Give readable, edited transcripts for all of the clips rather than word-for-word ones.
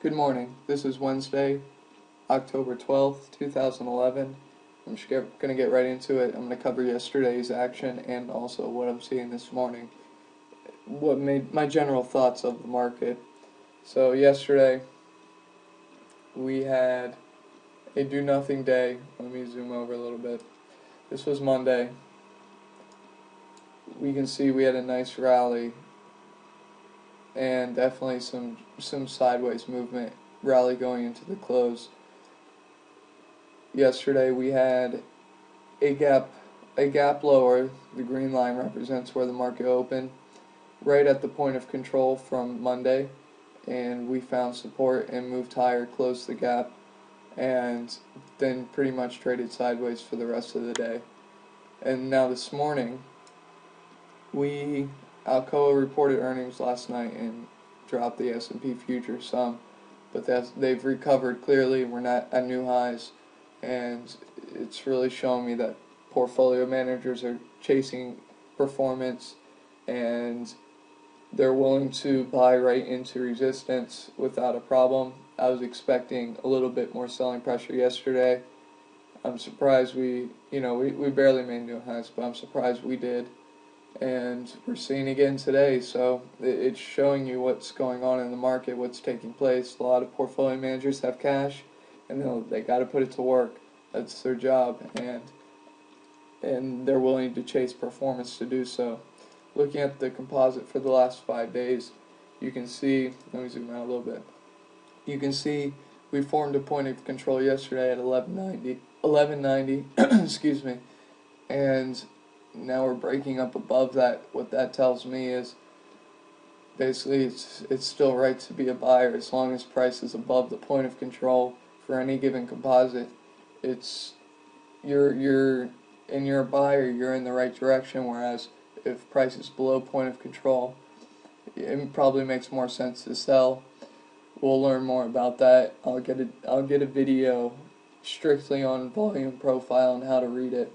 Good morning. This is Wednesday, October 12th, 2011. I'm just going to get right into it. I'm going to cover yesterday's action and also what I'm seeing this morning. What made my general thoughts of the market. So, yesterday we had a do nothing day. Let me zoom over a little bit. This was Monday. We can see we had a nice rally and definitely some sideways movement rally going into the close. Yesterday we had a gap lower. The green line represents where the market opened, right at the point of control from Monday, and we found support and moved higher, closed the gap, and then pretty much traded sideways for the rest of the day. And now this morning, Alcoa reported earnings last night and dropped the S&P future some, but they've recovered clearly. We're not at new highs, and it's really showing me that portfolio managers are chasing performance, and they're willing to buy right into resistance without a problem. I was expecting a little bit more selling pressure yesterday. I'm surprised we barely made new highs, but I'm surprised we did. And we're seeing again today, so it's showing you what's going on in the market, what's taking place. A lot of portfolio managers have cash, and they got to put it to work. That's their job, and they're willing to chase performance to do so. Looking at the composite for the last 5 days, you can see, let me zoom out a little bit. You can see we formed a point of control yesterday at 1190, excuse me, and now we're breaking up above that. What that tells me is basically it's still right to be a buyer as long as price is above the point of control for any given composite. You're a buyer, you're in the right direction, whereas if price is below point of control, it probably makes more sense to sell. We'll learn more about that. I'll get a video strictly on volume profile and how to read it.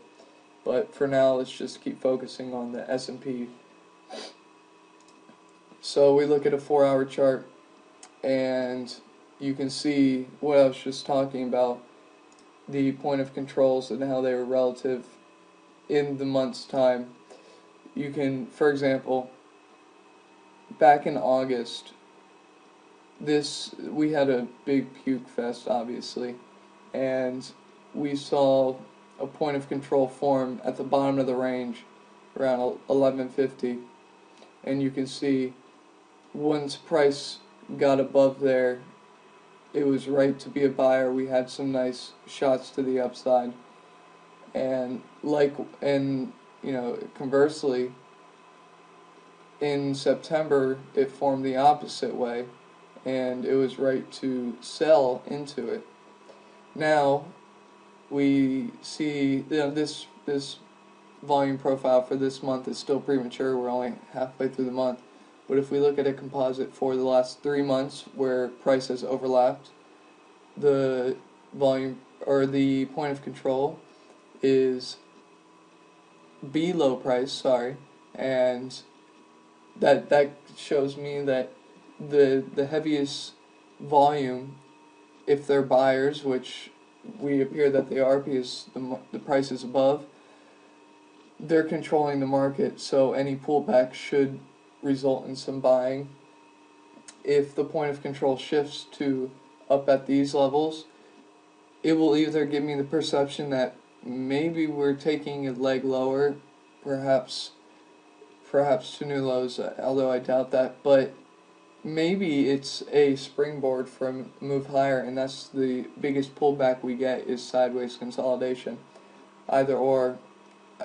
But for now, let's just keep focusing on the S&P. So we look at a 4-hour chart, and you can see what I was just talking about, the point of controls and how they were relative in the month's time. You can, for example, back in August, we had a big puke fest, obviously, and we saw a point of control form at the bottom of the range around 1150, and you can see once price got above there, it was right to be a buyer. We had some nice shots to the upside, and conversely, in September it formed the opposite way, and it was right to sell into it. Now we see this volume profile for this month is still premature. We're only halfway through the month. But if we look at a composite for the last 3 months where price has overlapped, the volume or the point of control is below price, and that shows me that the heaviest volume, if they're buyers, which we appear that they are because the price is above, they're controlling the market, so any pullback should result in some buying. If the point of control shifts to up at these levels, it will either give me the perception that maybe we're taking a leg lower, perhaps to new lows, although I doubt that, but maybe it's a springboard for a move higher, and that's the biggest pullback we get is sideways consolidation. Either or,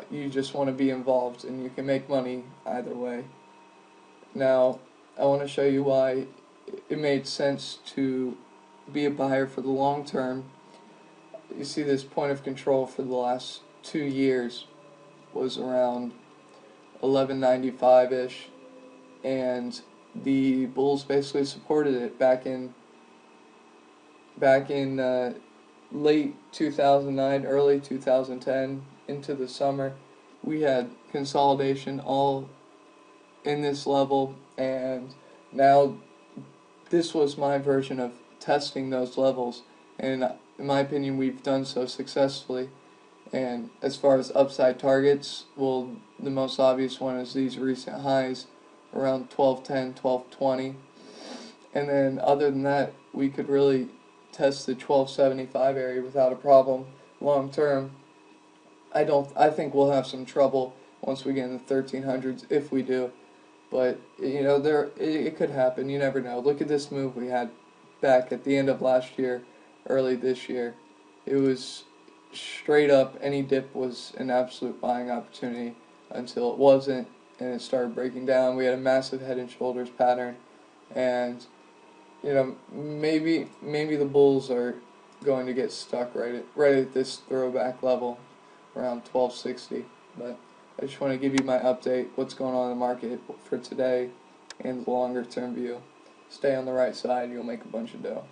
you just want to be involved, and you can make money either way. Now, I want to show you why it made sense to be a buyer for the long term. You see this point of control for the last 2 years was around 1195-ish, and the bulls basically supported it back in late 2009, early 2010, into the summer. We had consolidation all in this level, and now this was my version of testing those levels, and in my opinion we've done so successfully. And as far as upside targets, well, the most obvious one is these recent highs around 1210, 1220. And then other than that, we could really test the 1275 area without a problem long term. I think we'll have some trouble once we get in the 1300s if we do. But it could happen. You never know. Look at this move we had back at the end of last year, early this year. It was straight up. Any dip was an absolute buying opportunity until it wasn't, and it started breaking down. We had a massive head and shoulders pattern, and maybe the bulls are going to get stuck right at this throwback level around 1260. But I just want to give you my update, what's going on in the market for today and the longer term view. Stay on the right side, you'll make a bunch of dough.